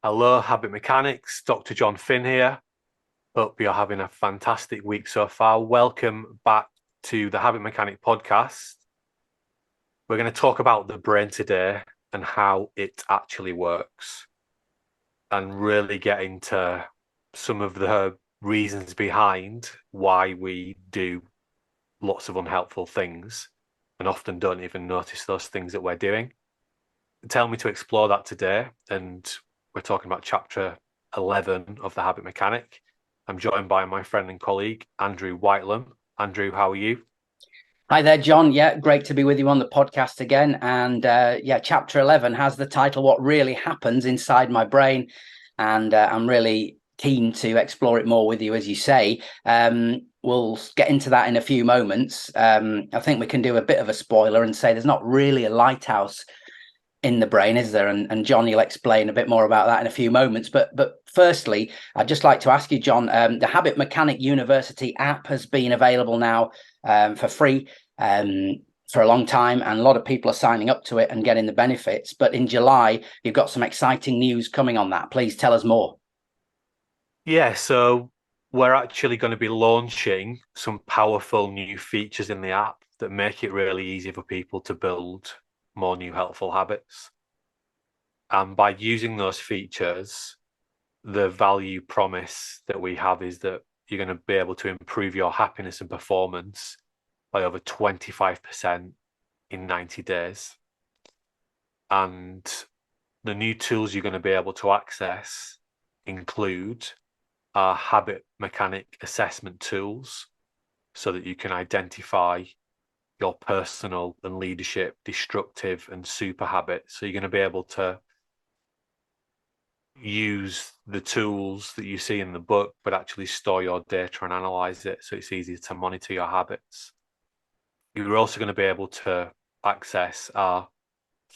Hello, Habit Mechanics. Dr. Jon Finn here. Hope you're having a fantastic week so far. Welcome back to the Habit Mechanic podcast. We're going to talk about the brain today and how it actually works, and really get into some of the reasons behind why we do lots of unhelpful things and often don't even notice those things that we're doing. Tell me to explore that today, and we're talking about chapter 11 of The Habit Mechanic. I'm joined by my friend and colleague, Andrew Whitelam. Andrew, how are you? Hi there, John. Yeah, great to be with you on the podcast again. And chapter 11 has the title, What Really Happens Inside My Brain. And I'm really keen to explore it more with you, as you say. We'll get into that in a few moments. I think we can do a bit of a spoiler and say there's not really a lighthouse in the brain, is there? And John, you'll explain a bit more about that in a few moments. But firstly, I'd just like to ask you, John, the Habit Mechanic University app has been available now for free for a long time, and a lot of people are signing up to it and getting the benefits. But in July, you've got some exciting news coming on that. Please tell us more. Yeah, so we're actually going to be launching some powerful new features in the app that make it really easy for people to build more new helpful habits. And by using those features, the value promise that we have is that you're going to be able to improve your happiness and performance by over 25% in 90 days. And the new tools you're going to be able to access include our habit mechanic assessment tools so that you can identify your personal and leadership destructive and super habits. So you're going to be able to use the tools that you see in the book, but actually store your data and analyze it so it's easier to monitor your habits. You're also going to be able to access our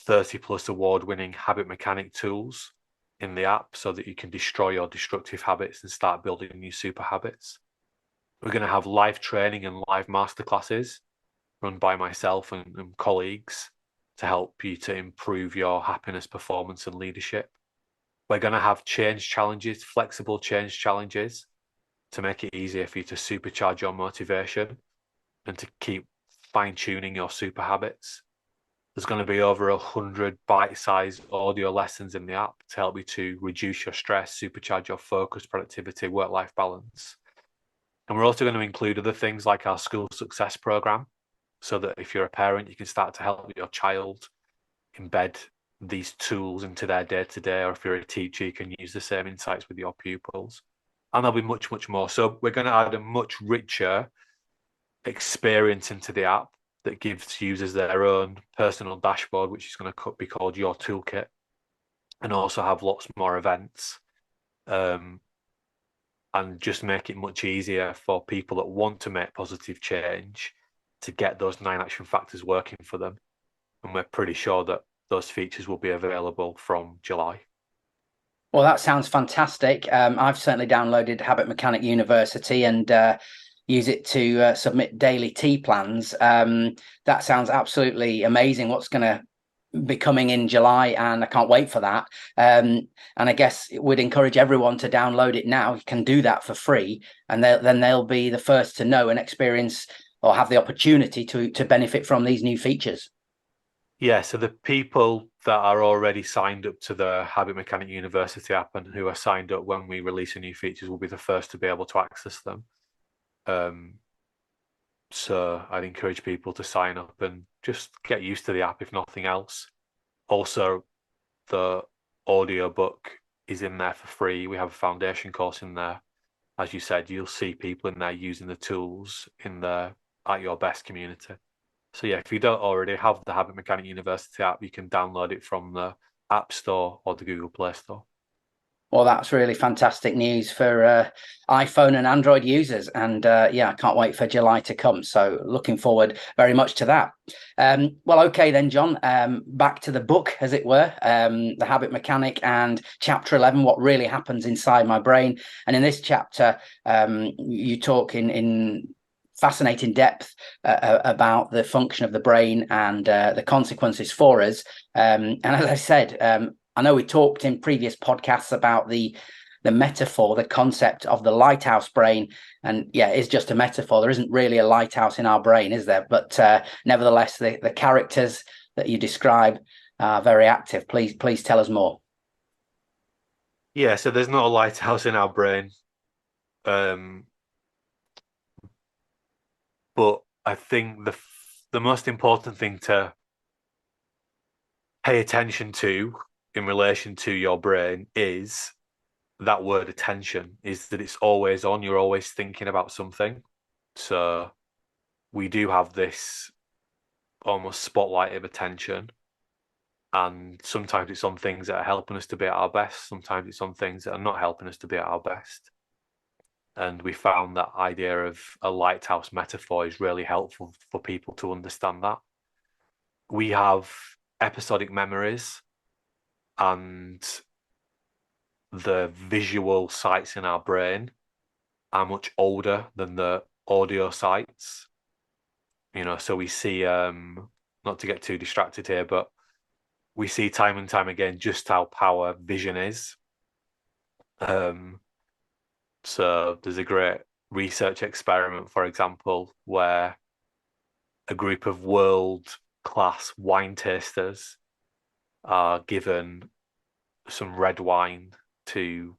30 plus award winning habit mechanic tools in the app so that you can destroy your destructive habits and start building new super habits. We're going to have live training and live masterclasses run by myself and colleagues to help you to improve your happiness, performance, and leadership. We're going to have change challenges, flexible change challenges to make it easier for you to supercharge your motivation and to keep fine tuning your super habits. There's going to be over 100 bite-sized audio lessons in the app to help you to reduce your stress, supercharge your focus, productivity, work-life balance. And we're also going to include other things like our school success program, so that if you're a parent, you can start to help your child embed these tools into their day-to-day, or if you're a teacher, you can use the same insights with your pupils. And there'll be much, much more. So we're going to add a much richer experience into the app that gives users their own personal dashboard, which is going to be called Your Toolkit, and also have lots more events, and just make it much easier for people that want to make positive change to get those 9 action factors working for them. And we're pretty sure that those features will be available from July. Well, that sounds fantastic. I've certainly downloaded Habit Mechanic University and use it to submit daily tea plans. That sounds absolutely amazing. What's going to be coming in July, and I can't wait for that. And I guess it would encourage everyone to download it now. You can do that for free, and then they'll be the first to know and experience or have the opportunity to benefit from these new features. Yeah, so the people that are already signed up to the Habit Mechanic University app and who are signed up when we release a new features will be the first to be able to access them. Um, so I'd encourage people to sign up and just get used to the app if nothing else. Also, the audio book is in there for free. We have a foundation course in there. As you said, you'll see people in there using the tools in the At Your Best community. So yeah, if you don't already have the Habit Mechanic University app, you can download it from the App Store or the Google Play Store. Well, that's really fantastic news for iPhone and Android users. And yeah, I can't wait for July to come. So looking forward very much to that. Well, okay then, John, back to the book, as it were, The Habit Mechanic and chapter 11, What Really Happens Inside My Brain. And in this chapter, you talk in fascinating depth about the function of the brain and the consequences for us. And as I said, I know we talked in previous podcasts about the metaphor, the concept of the lighthouse brain. And yeah, it's just a metaphor. There isn't really a lighthouse in our brain, is there? But nevertheless, the characters that you describe are very active. Please tell us more. Yeah, so there's not a lighthouse in our brain. Um, but I think the most important thing to pay attention to in relation to your brain is that word attention, is that it's always on, you're always thinking about something. So we do have this almost spotlight of attention. And sometimes it's on things that are helping us to be at our best. Sometimes it's on things that are not helping us to be at our best. And we found that idea of a lighthouse metaphor is really helpful for people to understand that. We have episodic memories, and the visual sites in our brain are much older than the audio sites. So we see, not to get too distracted here, but we see time and time again just how power vision is. Um, so there's a great research experiment, for example, where a group of world-class wine tasters are given some red wine to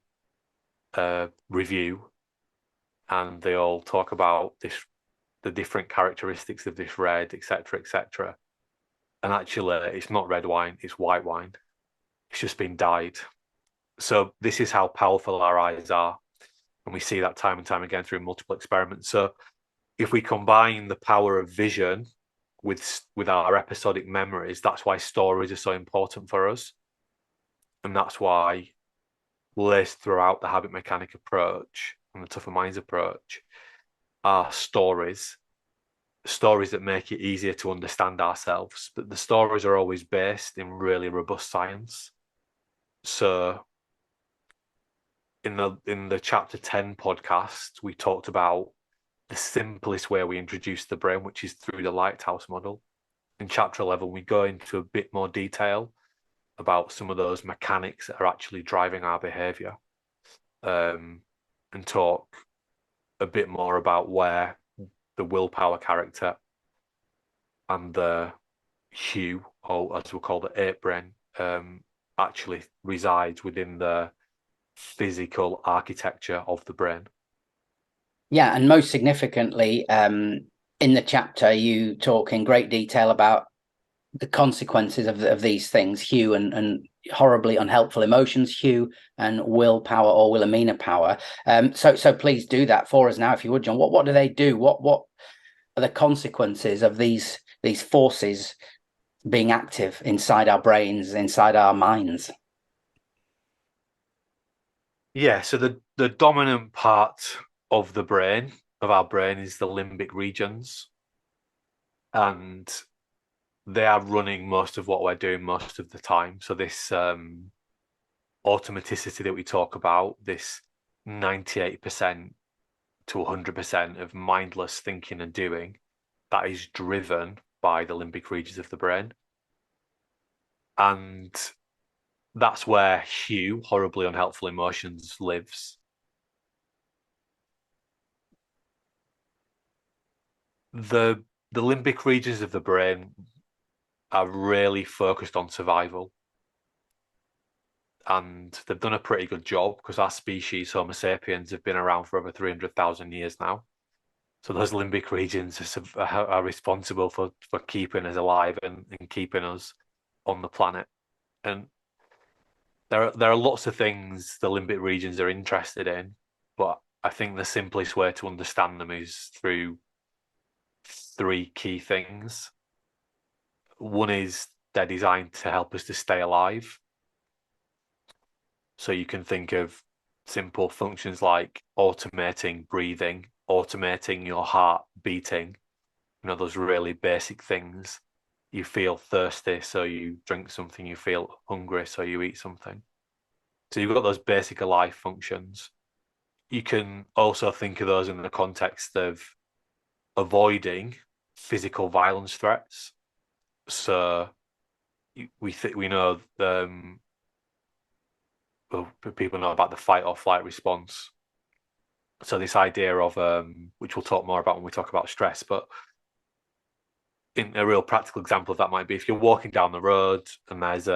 review, and they all talk about the different characteristics of this red, etc., etc. And actually, it's not red wine; it's white wine. It's just been dyed. So this is how powerful our eyes are, and we see that time and time again through multiple experiments. So if we combine the power of vision with our episodic memories, that's why stories are so important for us, and that's why laced throughout the habit mechanic approach and the tougher minds approach are stories that make it easier to understand ourselves. But the stories are always based in really robust science. So in the chapter 10 podcast, we talked about the simplest way we introduce the brain, which is through the lighthouse model. In chapter 11, we go into a bit more detail about some of those mechanics that are actually driving our behavior, and talk a bit more about where the willpower character and the hue, or as we call the ape brain, actually resides within the physical architecture of the brain. Yeah, and most significantly, in the chapter, you talk in great detail about the consequences of these things, hue and horribly unhelpful emotions, hue and willpower or Wilhelmina power. So please do that for us now, if you would, Jon. What do they do? What are the consequences of these forces being active inside our brains, inside our minds? Yeah, so the dominant part of our brain is the limbic regions, and they are running most of what we're doing most of the time. So this automaticity that we talk about, this 98% to 100% of mindless thinking and doing, that is driven by the limbic regions of the brain. And that's where hue, horribly unhelpful emotions, lives. The the limbic regions of the brain are really focused on survival. And they've done a pretty good job because our species, Homo sapiens, have been around for over 300,000 years now. So those limbic regions are responsible for keeping us alive and keeping us on the planet. And there are lots of things the limbic regions are interested in, but I think the simplest way to understand them is through three key things. One is they're designed to help us to stay alive. So you can think of simple functions like automating breathing, automating your heart beating, those really basic things. You feel thirsty, so you drink something, you feel hungry, so you eat something. So you've got those basic life functions. You can also think of those in the context of avoiding physical violence threats. So we know well, people know about the fight or flight response. So this idea of which we'll talk more about when we talk about stress, but in a real practical example of that might be if you're walking down the road and there's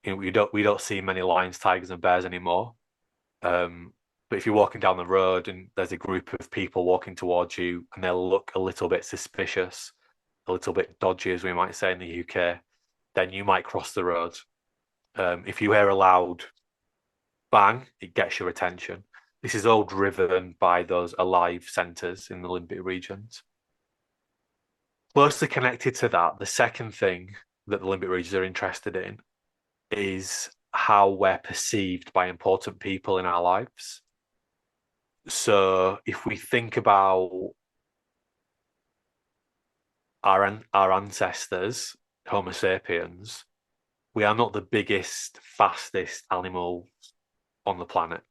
we don't see many lions, tigers, and bears anymore. But if you're walking down the road and there's a group of people walking towards you and they'll look a little bit suspicious, a little bit dodgy, as we might say in the UK, then you might cross the road. If you hear a loud bang, it gets your attention. This is all driven by those alive centers in the limbic regions. Closely connected to that, the second thing that the limbic regions are interested in is how we're perceived by important people in our lives. So if we think about our ancestors, Homo sapiens, we are not the biggest, fastest animal on the planet.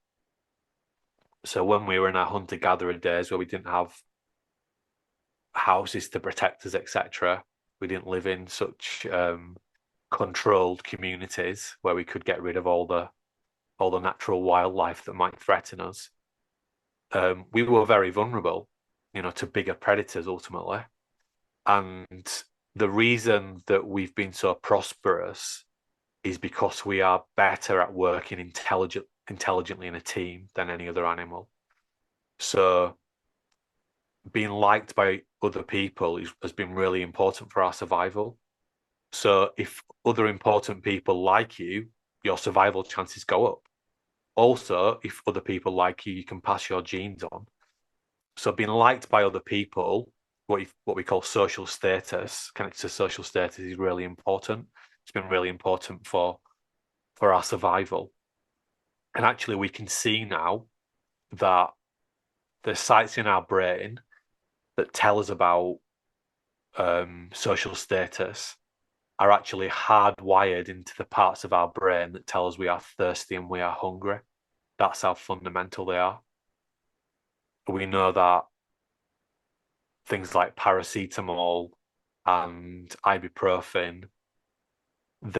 So when we were in our hunter-gatherer days where we didn't have houses to protect us, etc., we didn't live in such controlled communities where we could get rid of all the natural wildlife that might threaten us. We were very vulnerable, to bigger predators ultimately. And the reason that we've been so prosperous is because we are better at working intelligently in a team than any other animal. So being liked by other people has been really important for our survival. So if other important people like you, your survival chances go up. Also, if other people like you, you can pass your genes on. So being liked by other people, what we call social status, connected to social status, is really important. It's been really important for our survival. And actually, we can see now that the sites in our brain that tell us about social status are actually hardwired into the parts of our brain that tell us we are thirsty and we are hungry. That's how fundamental they are. We know that things like paracetamol and ibuprofen,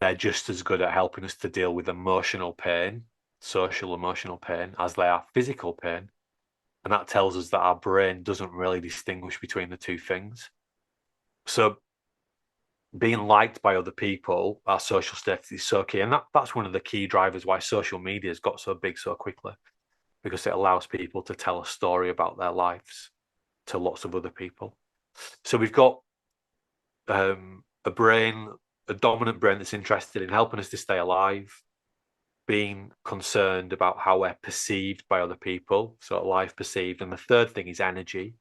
they're just as good at helping us to deal with emotional pain, social emotional pain, as they are physical pain. And that tells us that our brain doesn't really distinguish between the two things. So being liked by other people, our social status is so key. And that's one of the key drivers why social media has got so big so quickly, because it allows people to tell a story about their lives to lots of other people. So we've got a dominant brain that's interested in helping us to stay alive, being concerned about how we're perceived by other people, so alive perceived. And the third thing is energy.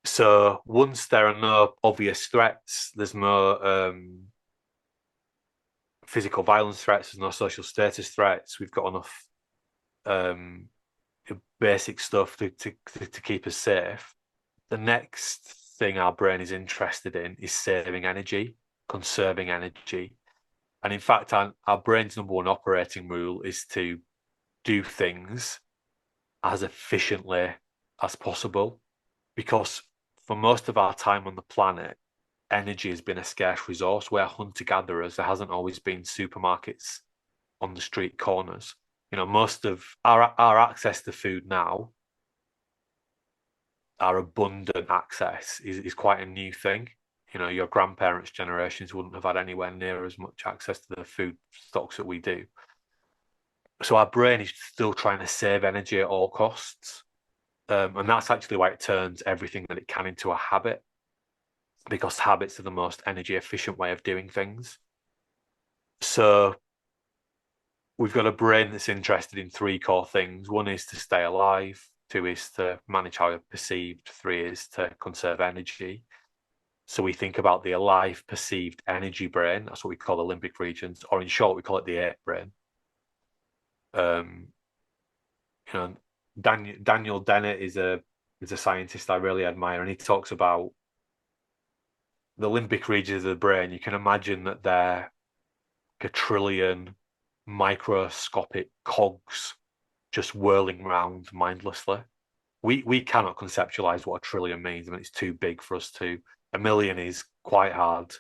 So once there are no obvious threats, there's no physical violence threats, there's no social status threats, we've got enough basic stuff to keep us safe. The next thing our brain is interested in is saving energy, conserving energy. And in fact, our brain's number one operating rule is to do things as efficiently as possible, because for most of our time on the planet, energy has been a scarce resource. We're hunter-gatherers. There hasn't always been supermarkets on the street corners. Most of our access to food now, our abundant access is quite a new thing. Your grandparents' generations wouldn't have had anywhere near as much access to the food stocks that we do. So our brain is still trying to save energy at all costs. And that's actually why it turns everything that it can into a habit, because habits are the most energy efficient way of doing things. So we've got a brain that's interested in three core things. One is to stay alive. Two is to manage how you're perceived. Three is to conserve energy. So we think about the alive perceived energy brain. That's what we call the limbic regions, or in short, we call it the ape brain. Daniel Dennett is a scientist I really admire, and he talks about the limbic regions of the brain. You can imagine that they're a trillion microscopic cogs just whirling around mindlessly. We cannot conceptualize what a trillion means. I mean, it's too big for us to. A million is quite hard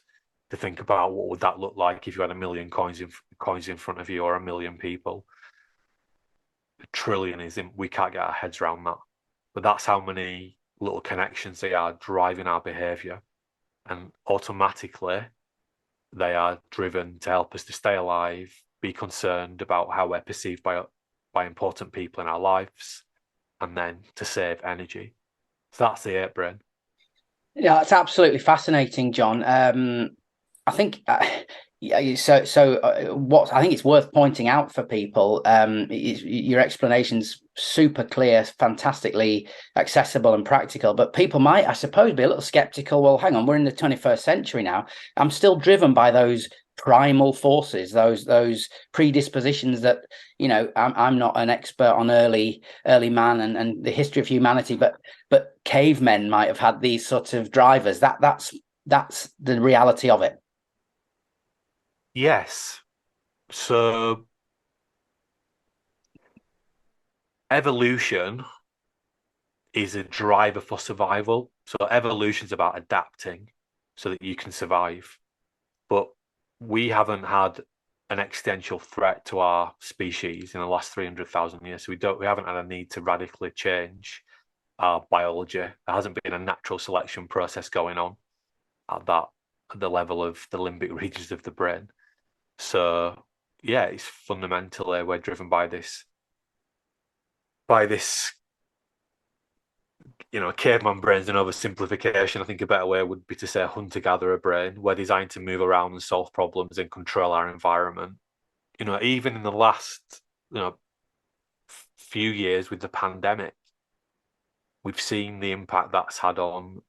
to think about what would that look like if you had a million coins in front of you, or a million people. A trillion is in, we can't get our heads around that. But that's how many little connections they are driving our behavior. And automatically they are driven to help us to stay alive, be concerned about how we're perceived by important people in our lives, and then to save energy. So that's the ape brain. Yeah, it's absolutely fascinating, John. I think yeah, what I think it's worth pointing out for people, your explanation's super clear, fantastically accessible and practical, but people might, I suppose, be a little skeptical. Well, hang on, we're in the 21st century now. I'm still driven by those primal forces, those predispositions that, you know, I'm not an expert on early man and the history of humanity, but cavemen might have had these sort of drivers. That's the reality of it. Yes. So evolution is a driver for survival. So evolution's about adapting so that you can survive. But we haven't had an existential threat to our species in the last 300,000 years. So we haven't had a need to radically change our biology. There hasn't been a natural selection process going on at the level of the limbic regions of the brain. So yeah, it's fundamentally we're driven by this, you know, caveman brain's an oversimplification. I think a better way would be to say hunter-gatherer brain. We're designed to move around and solve problems and control our environment. You know, even in the last, you know, few years with the pandemic, we've seen the impact that's had on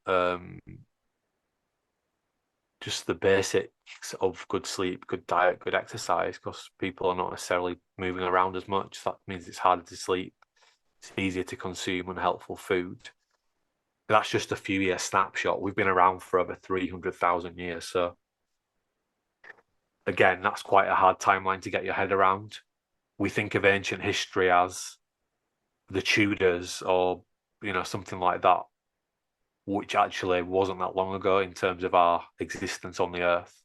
just the basics of good sleep, good diet, good exercise, because people are not necessarily moving around as much. That means it's harder to sleep. It's easier to consume unhelpful food. That's just a few year snapshot. We've been around for over 300,000 years. So again, that's quite a hard timeline to get your head around. We think of ancient history as the Tudors or, you know, something like that, which actually wasn't that long ago in terms of our existence on the earth.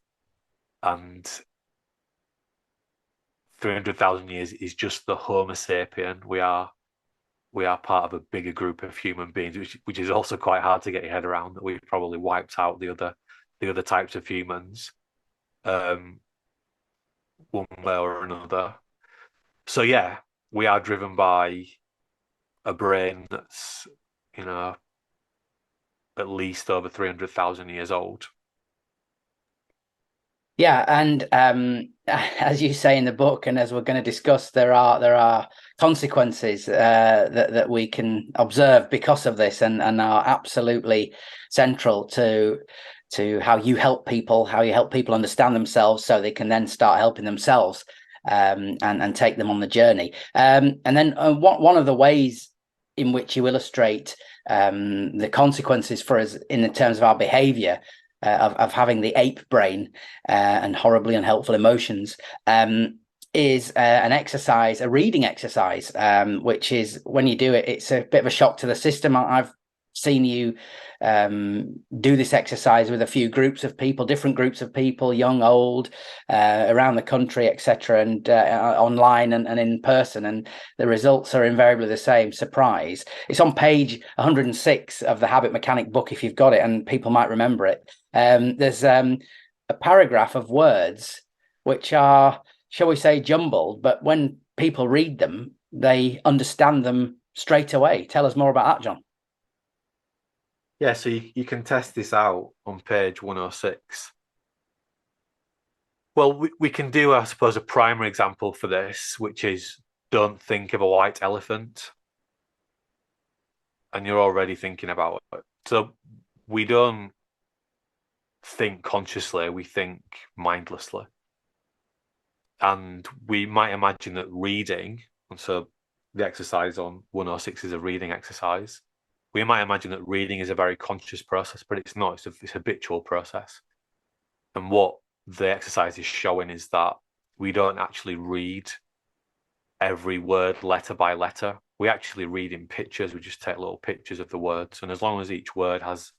And 300,000 years is just the Homo sapien. We are part of a bigger group of human beings, which is also quite hard to get your head around, that we've probably wiped out the other types of humans, one way or another. So yeah, we are driven by a brain that's, you know, at least over 300,000 years old. Yeah, and as you say in the book, and as we're going to discuss, there are consequences that we can observe because of this, and are absolutely central to how you help people, understand themselves, so they can then start helping themselves, and take them on the journey. And then one of the ways in which you illustrate the consequences for us in the terms of our behavior, of having the ape brain and horribly unhelpful emotions, is an exercise, a reading exercise, which is, when you do it, it's a bit of a shock to the system. I've seen you do this exercise with a few groups of people, different groups of people, young, old, around the country, etc., and online and in person, and the results are invariably the same. Surprise. It's on page 106 of the Habit Mechanic book, if you've got it, and people might remember it. There's a paragraph of words which are, shall we say, jumbled, but when people read them, they understand them straight away. Tell us more about that, John. Yeah, so you can test this out on page 106. Well, we can do, I suppose, a primary example for this, which is don't think of a white elephant. And you're already thinking about it. So we don't think consciously, we think mindlessly. And we might imagine that reading, and so the exercise on 106 is a reading exercise. We might imagine that reading is a very conscious process, but it's not. It's a habitual process. And what the exercise is showing is that we don't actually read every word letter by letter. We actually read in pictures. We just take little pictures of the words. And as long as each word has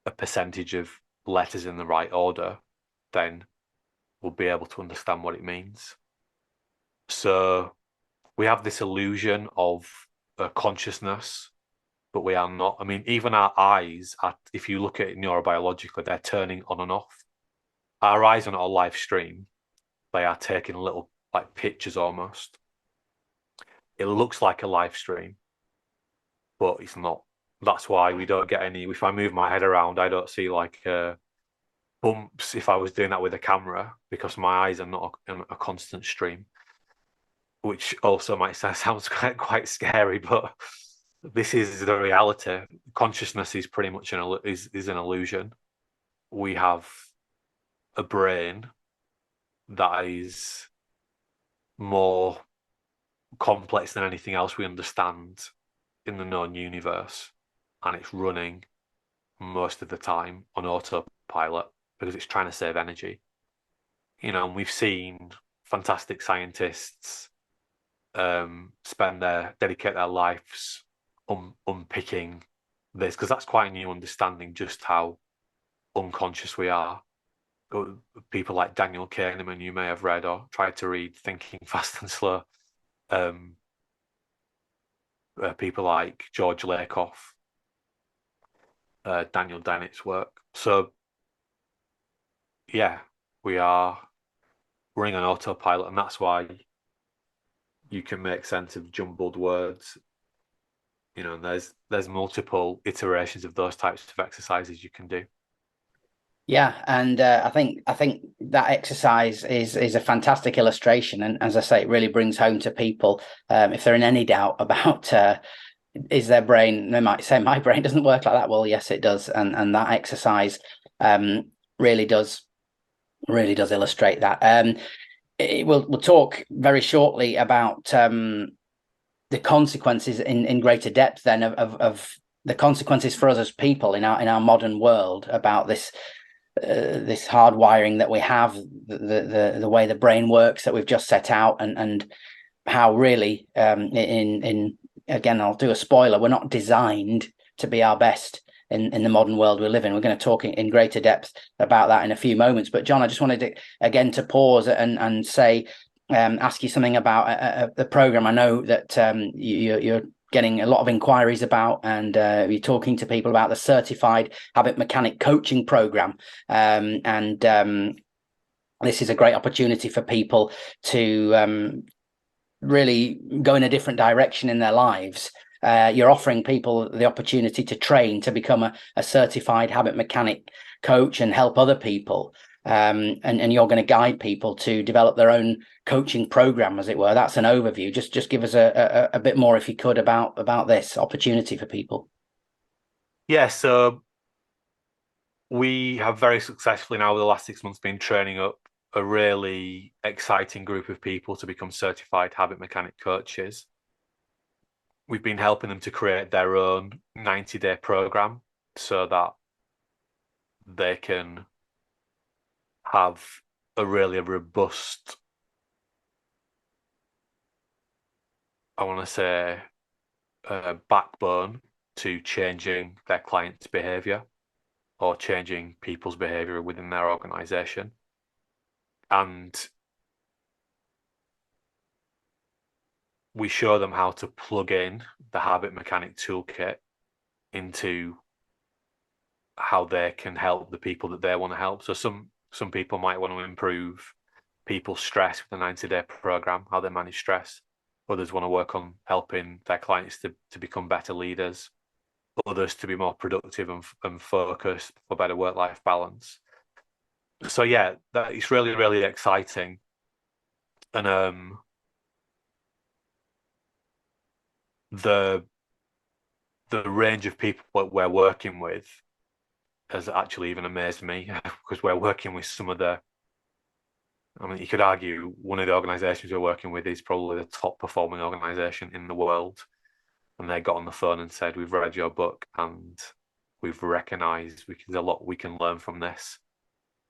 a percentage of letters in the right order, then we'll be able to understand what it means. So we have this illusion of consciousness, but we are not. I mean, even our eyes, if you look at it neurobiologically, they're turning on and off. Our eyes are not a live stream. They are taking little like pictures almost. It looks like a live stream, but it's not. That's why we don't get any. If I move my head around, I don't see like bumps if I was doing that with a camera because my eyes are not a constant stream, which also might sound quite scary, but this is the reality. Consciousness is pretty much is an illusion. We have a brain that is more complex than anything else we understand in the known universe, and it's running most of the time on autopilot because it's trying to save energy. You know, and we've seen fantastic scientists dedicate their lives unpicking this because that's quite a new understanding just how unconscious we are. People like Daniel Kahneman, you may have read or tried to read Thinking Fast and Slow. People like George Lakoff, Daniel Dennett's work. So yeah, we are running on autopilot, and that's why you can make sense of jumbled words. You know, there's multiple iterations of those types of exercises you can do. Yeah, and I think that exercise is a fantastic illustration, and as I say, it really brings home to people if they're in any doubt about is their brain. They might say my brain doesn't work like that. Well, yes, it does, and that exercise really does illustrate that. We'll talk very shortly about the consequences in greater depth then of the consequences for us as people in our modern world about this hard wiring that we have, the way the brain works that we've just set out, and how really in again, I'll do a spoiler, we're not designed to be our best in the modern world we live in. We're going to talk in greater depth about that in a few moments. But Jon, I just wanted to pause and say, ask you something about the program. I know that you're getting a lot of inquiries about, and you're talking to people about the Certified Habit Mechanic Coaching Program. This is a great opportunity for people to really go in a different direction in their lives. You're offering people the opportunity to train to become a certified habit mechanic coach and help other people. And you're going to guide people to develop their own coaching program, as it were. That's an overview. Just give us a bit more, if you could, about this opportunity for people. Yeah, so we have very successfully now over the last 6 months been training up a really exciting group of people to become certified habit mechanic coaches. We've been helping them to create their own 90-day program so that they can have a really robust, I want to say, backbone to changing their clients' behavior or changing people's behavior within their organization. And we show them how to plug in the habit mechanic toolkit into how they can help the people that they want to help. So some people might want to improve people's stress with a 90-day program, how they manage stress. Others want to work on helping their clients to become better leaders. Others to be more productive and focused for better work-life balance. So yeah, that it's really, really exciting. And the range of people that we're working with has actually even amazed me because we're working with some of I mean, you could argue one of the organizations we're working with is probably the top performing organization in the world. And they got on the phone and said, we've read your book and we've recognized there's a lot we can learn from this.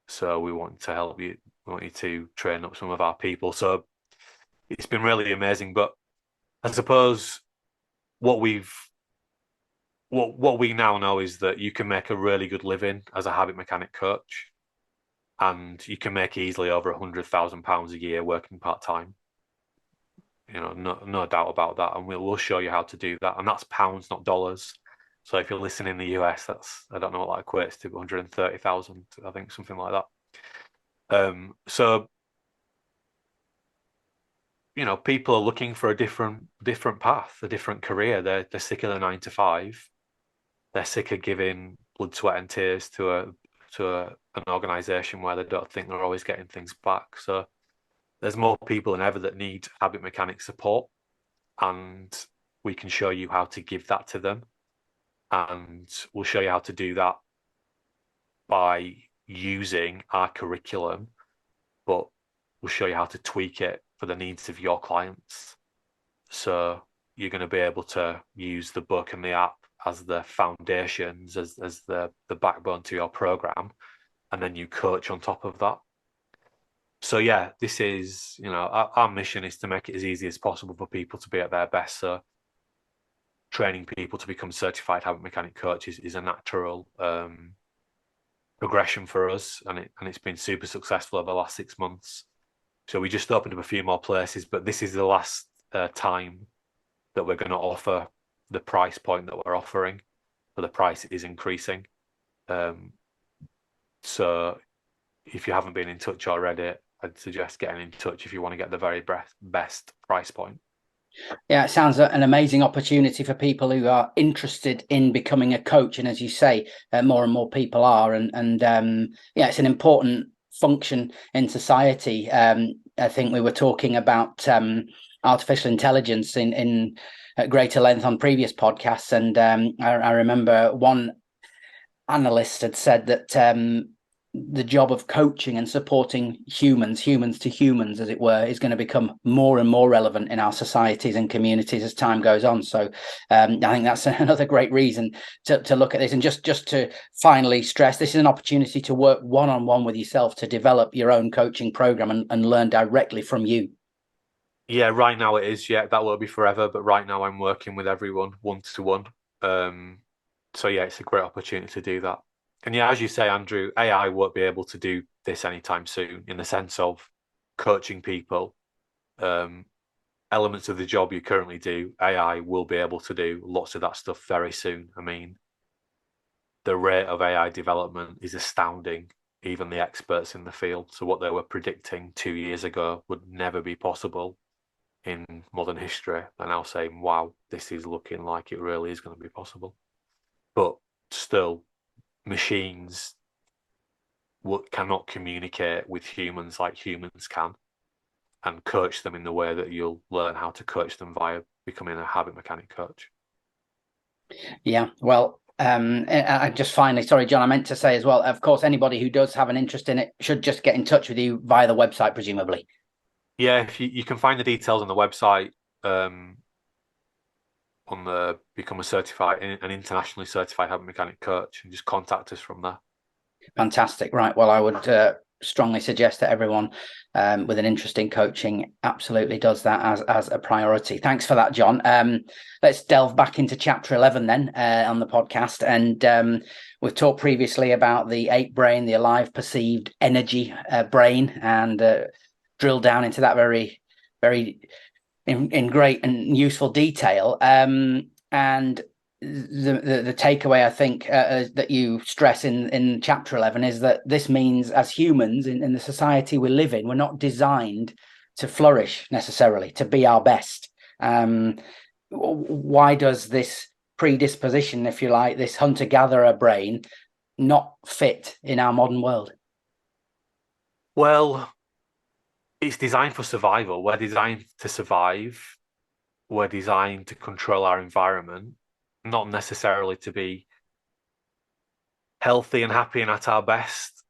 So we want to help you. We want you to train up some of our people. So it's been really amazing. But I suppose what we've what we now know is that you can make a really good living as a habit mechanic coach, and you can make easily over £100,000 a year working part time. No doubt about that, and we'll show you how to do that, and that's pounds, not dollars. So if you're listening in the US, that's, I don't know what that equates to, 130,000, I think, something like that. So people are looking for a different path, a different career. They're sick of the 9 to 5. They're sick of giving blood, sweat, and tears to an organization where they don't think they're always getting things back. So there's more people than ever that need habit mechanic support, and we can show you how to give that to them. And we'll show you how to do that by using our curriculum, but we'll show you how to tweak it for the needs of your clients. So you're going to be able to use the book and the app as the foundations, as the backbone to your program, and then you coach on top of that. So yeah, this is, our mission is to make it as easy as possible for people to be at their best. So training people to become certified habit mechanic coaches is a natural progression for us, and it's been super successful over the last 6 months. So we just opened up a few more places, but this is the last time that we're going to offer the price point that we're offering. But the price is increasing. So if you haven't been in touch already, I'd suggest getting in touch if you want to get the very best price point. Yeah, it sounds an amazing opportunity for people who are interested in becoming a coach. And as you say, more and more people are. And yeah, it's an important function in society. I think we were talking about artificial intelligence in at greater length on previous podcasts. And I remember one analyst had said that the job of coaching and supporting humans to humans, as it were, is going to become more and more relevant in our societies and communities as time goes on. So I think that's another great reason to look at this. And just to finally stress, this is an opportunity to work one-on-one with yourself to develop your own coaching program and learn directly from you. Yeah, right now it is. Yeah, that will be forever. But right now I'm working with everyone one-to-one. So yeah, it's a great opportunity to do that. And yeah, as you say, Andrew, AI won't be able to do this anytime soon in the sense of coaching people. Elements of the job you currently do, AI will be able to do lots of that stuff very soon. I mean, the rate of AI development is astounding, even the experts in the field. So what they were predicting 2 years ago would never be possible in modern history. They're now saying, wow, this is looking like it really is going to be possible. But still, machines cannot communicate with humans like humans can, and coach them in the way that you'll learn how to coach them via becoming a habit mechanic coach. Yeah, well, I just finally, sorry, John, I meant to say as well, of course, anybody who does have an interest in it should just get in touch with you via the website, presumably. Yeah, if you can find the details on the website, on the become an internationally certified habit mechanic coach, and just contact us from there. Fantastic. Right. Well, I would strongly suggest that everyone with an interest in coaching absolutely does that as a priority. Thanks for that, John. Let's delve back into chapter 11 then on the podcast. And we've talked previously about the ape brain, the alive perceived energy brain, and drilled down into that very, very in great and useful detail. And the takeaway, I think, that you stress in chapter 11 is that this means as humans in the society we live in, we're not designed to flourish necessarily, to be our best. Why does this predisposition, if you like, this hunter-gatherer brain not fit in our modern world? Well, it's designed for survival. We're designed to survive. We're designed to control our environment, not necessarily to be healthy and happy and at our best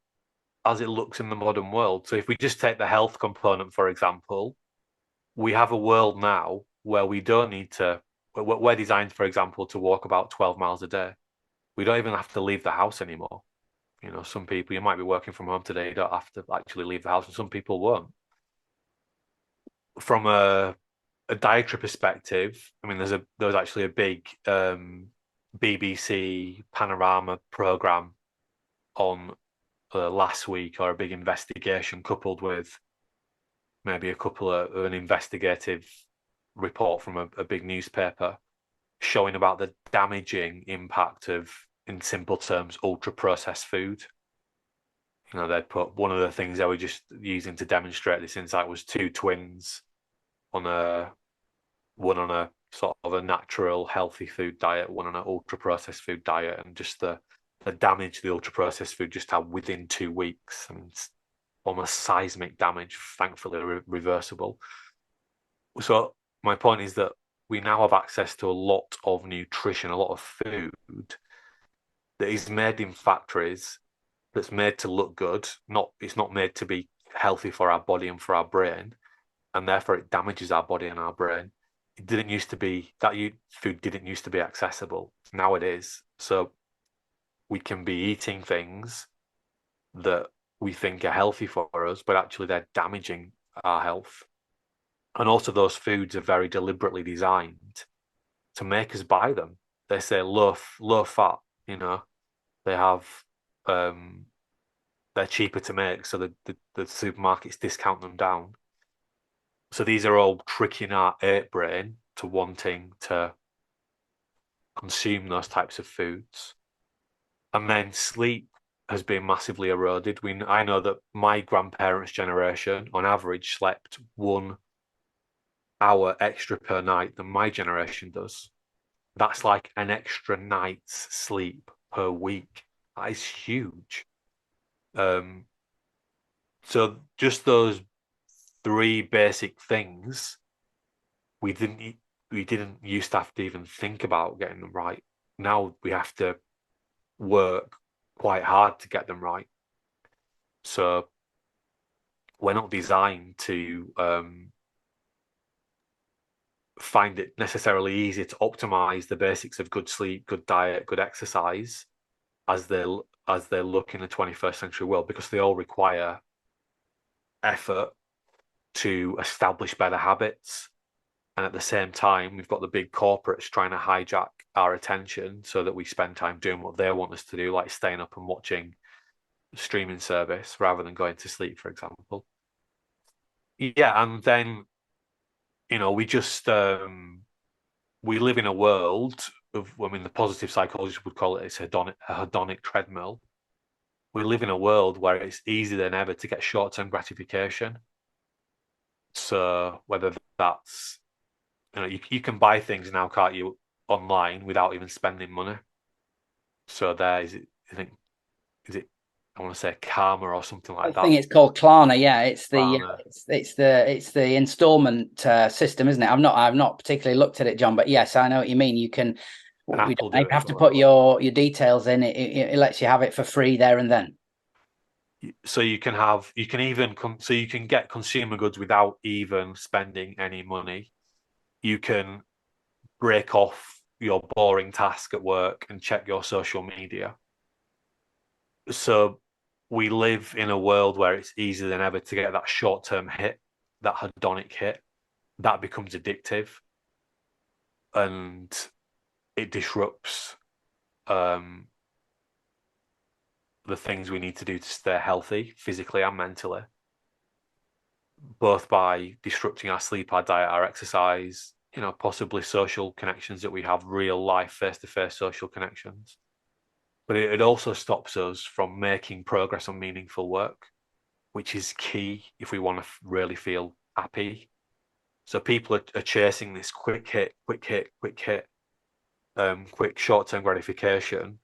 as it looks in the modern world. So if we just take the health component, for example, we have a world now where we don't need to, we're designed, for example, to walk about 12 miles a day. We don't even have to leave the house anymore. Some people, you might be working from home today, you don't have to actually leave the house, and some people won't. From a dietary perspective, I mean, there's actually a big BBC Panorama program on last week, or a big investigation coupled with maybe a couple of an investigative report from a big newspaper showing about the damaging impact of, in simple terms, ultra processed food. They'd put one of the things they were just using to demonstrate this insight was two twins on one on a sort of a natural, healthy food diet, one on an ultra processed food diet, and just the damage the ultra processed food just had within 2 weeks. I mean, it's almost seismic damage, thankfully reversible. So my point is that we now have access to a lot of nutrition, a lot of food that is made in factories, that's made to look good. It's not made to be healthy for our body and for our brain, and therefore it damages our body and our brain. It didn't used to be that food didn't used to be accessible. Now it is. So we can be eating things that we think are healthy for us, but actually they're damaging our health. And also those foods are very deliberately designed to make us buy them. They say low fat, they have they're cheaper to make, so the supermarkets discount them down. So these are all tricking our ape brain to wanting to consume those types of foods. And then sleep has been massively eroded. I know that my grandparents' generation, on average, slept 1 hour extra per night than my generation does. That's like an extra night's sleep per week. That is huge. So just those three basic things, we didn't used to have to even think about getting them right. Now we have to work quite hard to get them right. So we're not designed to find it necessarily easy to optimize the basics of good sleep, good diet, good exercise as they look in the 21st century world, because they all require effort to establish better habits. And at the same time, we've got the big corporates trying to hijack our attention so that we spend time doing what they want us to do, like staying up and watching streaming service rather than going to sleep, for example. Yeah, and then we just we live in a world of, I mean, the positive psychologists would call it a hedonic treadmill. We live in a world where it's easier than ever to get short-term gratification. So whether that's, you can buy things now, can't you, online without even spending money. So is it, I want to say Karma or something like I that. think it's called Klarna. Yeah, it's the Klarna. it's the installment system, isn't it? I've not particularly looked at it, John, but yes, I know what you mean. You can And we Apple don't do even it as have to well. put your details in. It lets you have it for free there and then. So you can get consumer goods without even spending any money. You can break off your boring task at work and check your social media. So we live in a world where it's easier than ever to get that short-term hit, that hedonic hit. That becomes addictive, and it disrupts the things we need to do to stay healthy physically and mentally, both by disrupting our sleep, our diet, our exercise, possibly social connections that we have, real life, face-to-face social connections. But it also stops us from making progress on meaningful work, which is key if we want to really feel happy. So people are chasing this quick hit, quick short-term gratification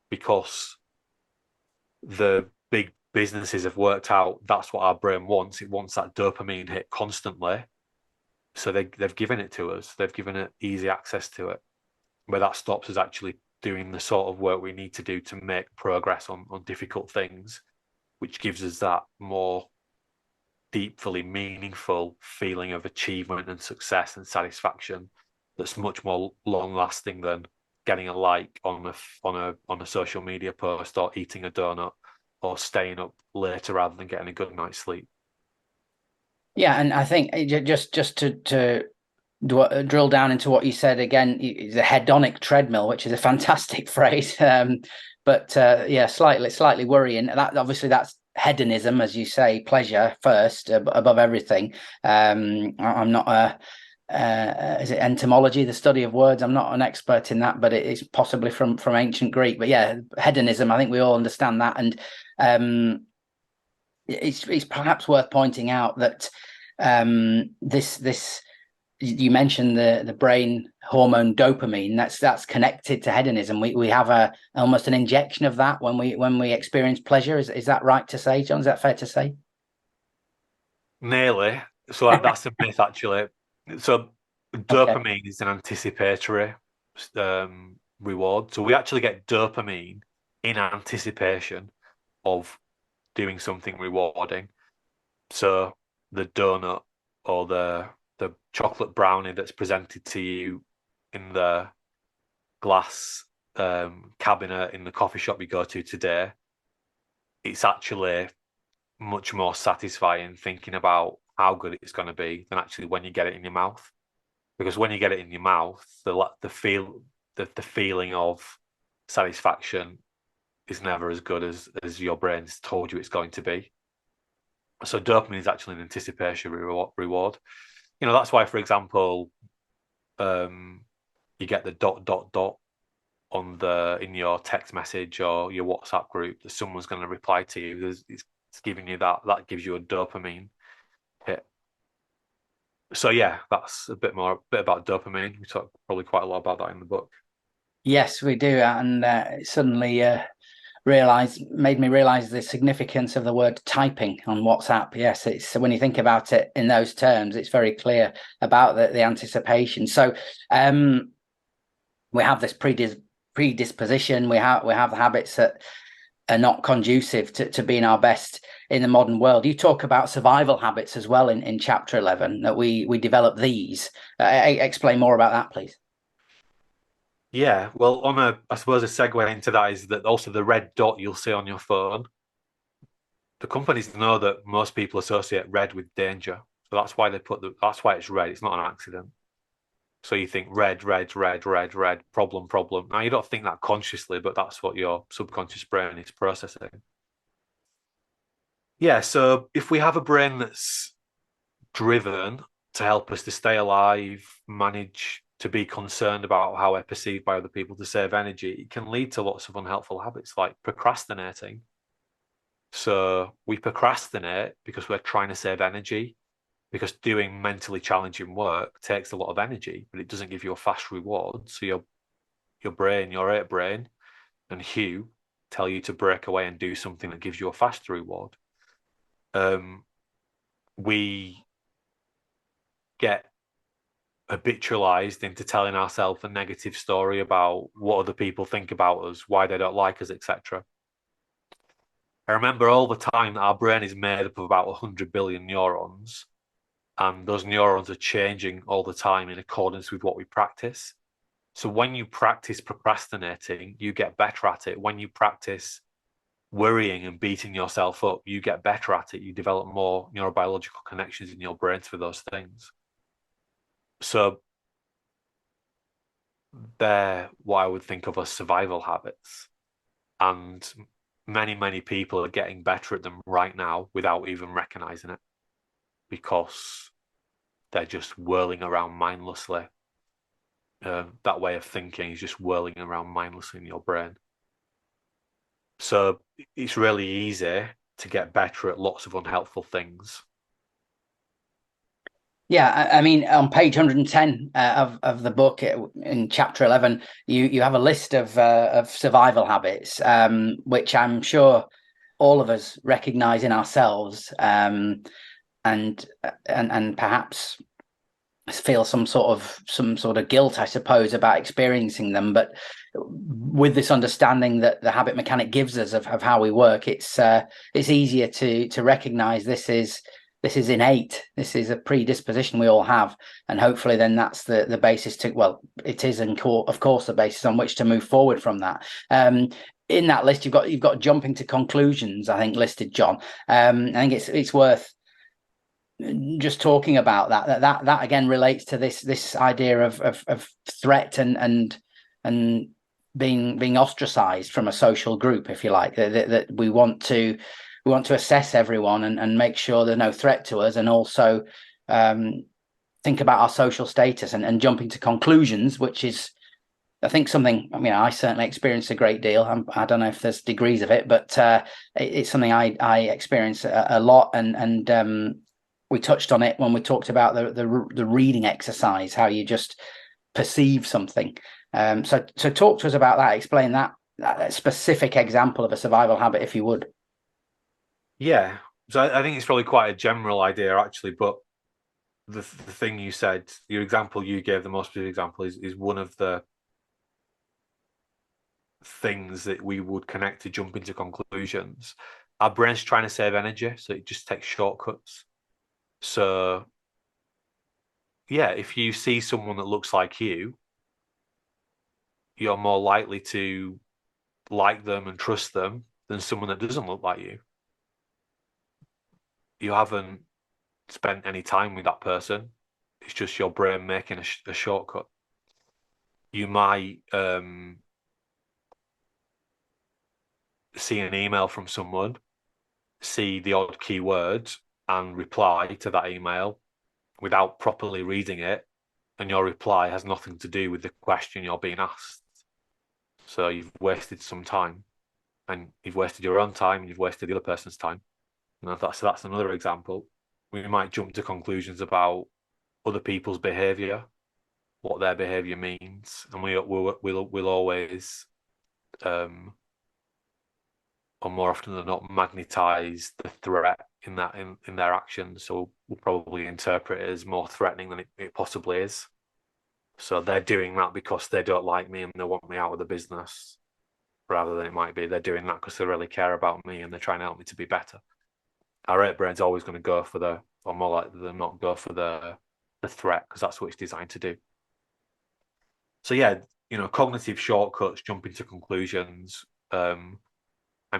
because the big businesses have worked out that's what our brain wants. It wants that dopamine hit constantly. So they've given it to us. They've given it easy access to it. But that stops us actually doing the sort of work we need to do to make progress on difficult things, which gives us that more deeply meaningful feeling of achievement and success and satisfaction that's much more long lasting than getting a like on a social media post, or eating a donut, or staying up later rather than getting a good night's sleep. Yeah, and I think just to drill down into what you said again. The hedonic treadmill, which is a fantastic phrase, but yeah, slightly worrying. That obviously that's hedonism, as you say, pleasure first above everything. I'm not a is it entomology, the study of words? I'm not an expert in that, but it is possibly from ancient Greek. But yeah, hedonism, I think we all understand that. And it's perhaps worth pointing out that this you mentioned the brain hormone dopamine, that's connected to hedonism. We have almost an injection of that when we experience pleasure. Is that right to say, John? Is that fair to say? Nearly. So that's a myth, actually. So dopamine is an anticipatory reward. So we actually get dopamine in anticipation of doing something rewarding. So the donut or the chocolate brownie that's presented to you in the glass cabinet in the coffee shop you go to today, it's actually much more satisfying thinking about how good it's going to be than actually when you get it in your mouth. Because when you get it in your mouth, the feeling of satisfaction is never as good as your brain's told you it's going to be. So dopamine is actually an anticipation reward. You know, that's why, for example, you get the dot dot dot on in your text message or your WhatsApp group that someone's going to reply to you. It's giving you that gives you a dopamine hit. So yeah, that's a bit about dopamine. We talk probably quite a lot about that in the book. Yes, we do, and suddenly made me realize the significance of the word typing on WhatsApp. Yes, it's when you think about it in those terms, it's very clear about the anticipation. So we have this predisposition. We have the habits that are not conducive to being our best in the modern world. You talk about survival habits as well in chapter 11, that we develop these. Explain more about that, please. Yeah, well, I suppose a segue into that is that also the red dot you'll see on your phone. The companies know that most people associate red with danger, so that's why that's why it's red. It's not an accident. So you think red, red, red, red, red, problem, problem. Now you don't think that consciously, but that's what your subconscious brain is processing. Yeah, so if we have a brain that's driven to help us to stay alive, manage to be concerned about how we're perceived by other people, to save energy, it can lead to lots of unhelpful habits like procrastinating. So we procrastinate because we're trying to save energy, because doing mentally challenging work takes a lot of energy, but it doesn't give you a fast reward. So your brain, your ape brain and Hugh tell you to break away and do something that gives you a faster reward. We get habitualized into telling ourselves a negative story about what other people think about us, why they don't like us, etc. I remember all the time that our brain is made up of about 100 billion neurons, and those neurons are changing all the time in accordance with what we practice. So when you practice procrastinating, you get better at it. When you practice worrying and beating yourself up, you get better at it. You develop more neurobiological connections in your brain for those things. So they're what I would think of as survival habits. And many people are getting better at them right now without even recognizing it, because they're just whirling around mindlessly. That way of thinking is just whirling around mindlessly in your brain. So it's really easy to get better at lots of unhelpful things. Yeah, I mean, on page 110 of the book in chapter 11, you have a list of survival habits, which I'm sure all of us recognize in ourselves, and perhaps feel some sort of guilt, I suppose, about experiencing them. But with this understanding that the habit mechanic gives us of how we work, it's easier to recognize this is innate. This is a predisposition we all have, and hopefully then that's the basis to, well, it is of course the basis on which to move forward from that. In that list, you've got jumping to conclusions, I think, listed, John. I think it's worth just talking about that again relates to this idea of threat and being ostracized from a social group, if you like. That we want to assess everyone and make sure there's no threat to us, and also think about our social status and jumping to conclusions, which is, I think, something, I mean, I certainly experience a great deal. I don't know if there's degrees of it, but it's something I experience a lot. And we touched on it when we talked about the reading exercise, how you just perceive something. So talk to us about that. Explain that specific example of a survival habit, if you would. Yeah. So I think it's probably quite a general idea, actually, but the thing you said, your example you gave, the most specific example, is one of the things that we would connect to jumping to conclusions. Our brain's trying to save energy, so it just takes shortcuts. So yeah, if you see someone that looks like you're more likely to like them and trust them than someone that doesn't look like you. You haven't spent any time with that person. It's just your brain making a shortcut. You might see an email from someone, see the odd keyword, and reply to that email without properly reading it, and your reply has nothing to do with the question you're being asked. So you've wasted some time, and you've wasted your own time, and you've wasted the other person's time. And that's another example. We might jump to conclusions about other people's behaviour, what their behaviour means, and we'll always, or more often than not, magnetize the threat in their actions. So we'll probably interpret it as more threatening than it possibly is. So they're doing that because they don't like me and they want me out of the business, rather than it might be they're doing that because they really care about me and they're trying to help me to be better. Our right brain's always going to go for or more likely than not, go for the threat, because that's what it's designed to do. So yeah, cognitive shortcuts, jumping to conclusions. I'm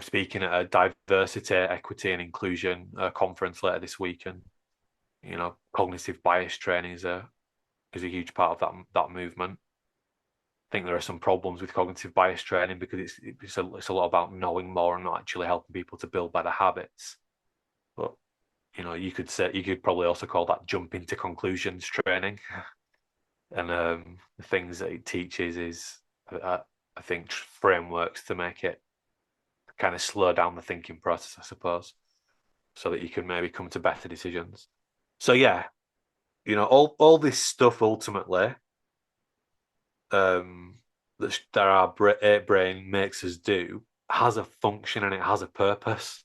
speaking at a diversity, equity, and inclusion conference later this week, and cognitive bias training is a huge part of that movement. I think there are some problems with cognitive bias training because it's a lot about knowing more and not actually helping people to build better habits. But you could probably also call that jump into conclusions training. And the things that it teaches is, I think, frameworks to make it kind of slow down the thinking process, I suppose, so that you can maybe come to better decisions. So yeah, all this stuff ultimately, that our brain makes us do, has a function and it has a purpose.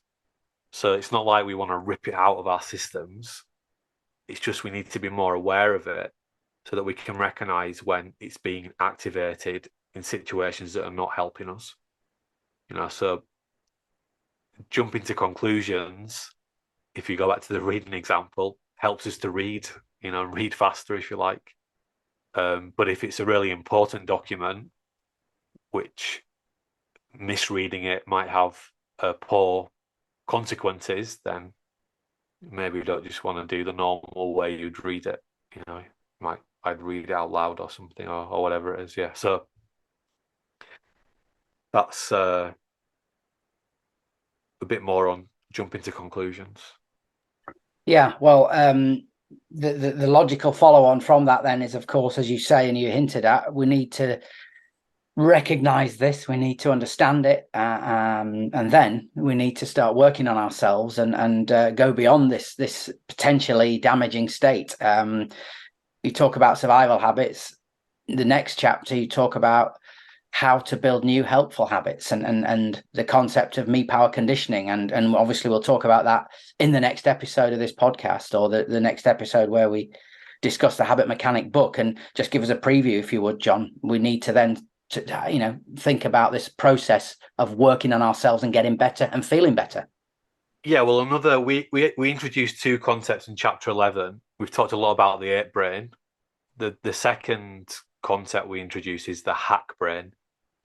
So it's not like we want to rip it out of our systems. It's just we need to be more aware of it so that we can recognize when it's being activated in situations that are not helping us. So jumping to conclusions, if you go back to the reading example, helps us to read faster if you like. But if it's a really important document, which misreading it might have poor consequences, then maybe we don't just want to do the normal way you'd read it. I'd read it out loud or something, or whatever it is. Yeah. So that's a bit more on jumping to conclusions. Yeah, well, the logical follow on from that then is, of course, as you say and you hinted at, we need to recognize this, we need to understand it, and then we need to start working on ourselves and go beyond this potentially damaging state. You talk about survival habits. The next chapter, you talk about how to build new helpful habits and the concept of me power conditioning. And obviously we'll talk about that in the next episode of this podcast, or the next episode where we discuss the Habit Mechanic book. And just give us a preview, if you would, Jon. We need to then think about this process of working on ourselves and getting better and feeling better. Yeah, well, we introduced two concepts in chapter 11. We've talked a lot about the ape brain. The second concept we introduce is the hack brain,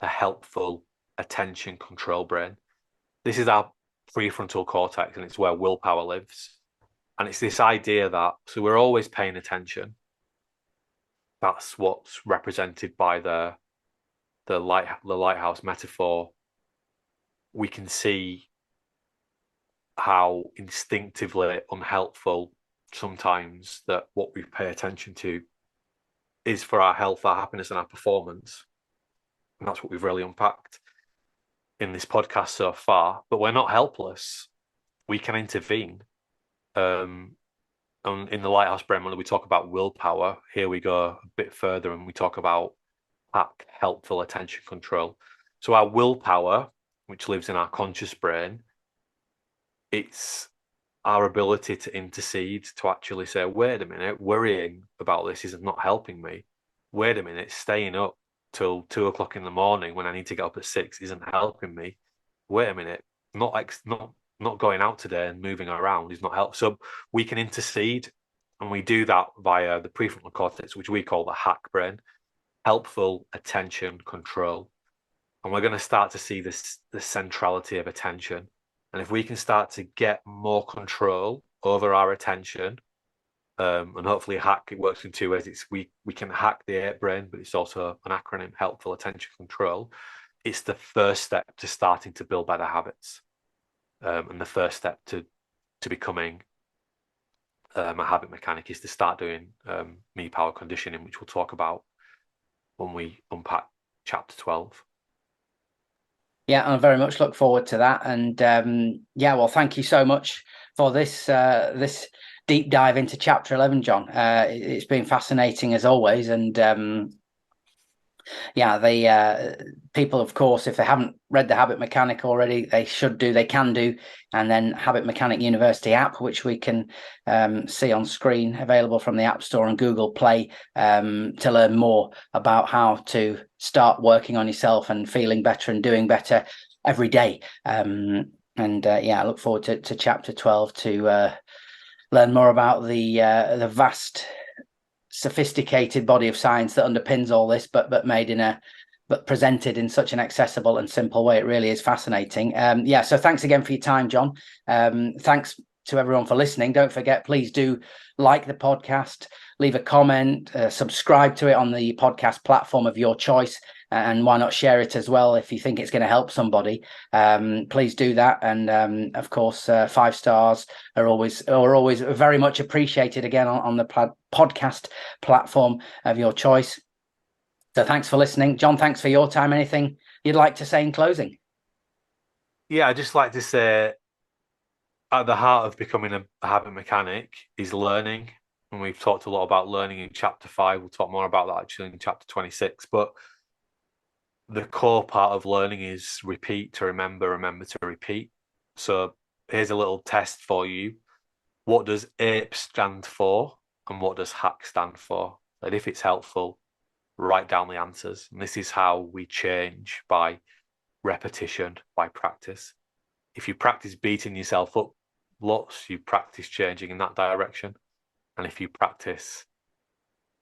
the helpful attention control brain. This is our prefrontal cortex, and it's where willpower lives. And it's this idea that, so we're always paying attention. That's what's represented by the lighthouse metaphor. We can see how instinctively unhelpful sometimes that what we pay attention to is for our health, our happiness, and our performance. And that's what we've really unpacked in this podcast so far. But we're not helpless. We can intervene. And in the Lighthouse Brain, when we talk about willpower, here we go a bit further and we talk about hack, helpful attention control. So our willpower, which lives in our conscious brain, it's our ability to intercede, to actually say, wait a minute, worrying about this is not helping me. Wait a minute, staying up till 2 o'clock in the morning when I need to get up at 6 isn't helping me. Wait a minute, not going out today and moving around is not help. So we can intercede, and we do that via the prefrontal cortex, which we call the hack brain, helpful attention control. And we're going to start to see this the centrality of attention. And if we can start to get more control over our attention, and hopefully hack, it works in two ways. It's we can hack the ape brain, but it's also an acronym, helpful attention control. It's the first step to starting to build better habits, and the first step to becoming a habit mechanic is to start doing me power conditioning, which we'll talk about when we unpack chapter 12. Yeah, I very much look forward to that. And yeah, well, thank you so much for this deep dive into chapter 11, Jon. It's been fascinating as always. And yeah, the people, of course, if they haven't read the Habit Mechanic already, they should do, they can do. And then Habit Mechanic University app, which we can see on screen, available from the App Store and Google Play, to learn more about how to start working on yourself and feeling better and doing better every day. And yeah, I look forward to chapter 12 to learn more about the vast, sophisticated body of science that underpins all this, but made in a but presented in such an accessible and simple way. It really is fascinating. Yeah, so thanks again for your time, Jon. Thanks to everyone for listening. Don't forget, please do like the podcast, leave a comment, subscribe to it on the podcast platform of your choice, and why not share it as well if you think it's going to help somebody. Please do that. And of course, 5 stars are always very much appreciated again on the podcast platform of your choice. So thanks for listening. Jon, thanks for your time. Anything you'd like to say in closing? Yeah, I'd just like to say at the heart of becoming a habit mechanic is learning. And we've talked a lot about learning in chapter 5. We'll talk more about that actually in chapter 26. But the core part of learning is repeat to remember, remember to repeat. So here's a little test for you. What does APE stand for and what does hack stand for? And if it's helpful, write down the answers. And this is how we change by repetition, by practice. If you practice beating yourself up lots, you practice changing in that direction. And if you practice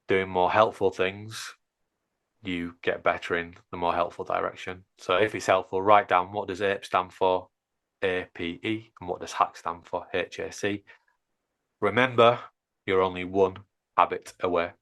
doing more helpful things, you get better in the more helpful direction. So if it's helpful, write down what does APE stand for, APE, and what does hack stand for, HAC. Remember, you're only one habit away.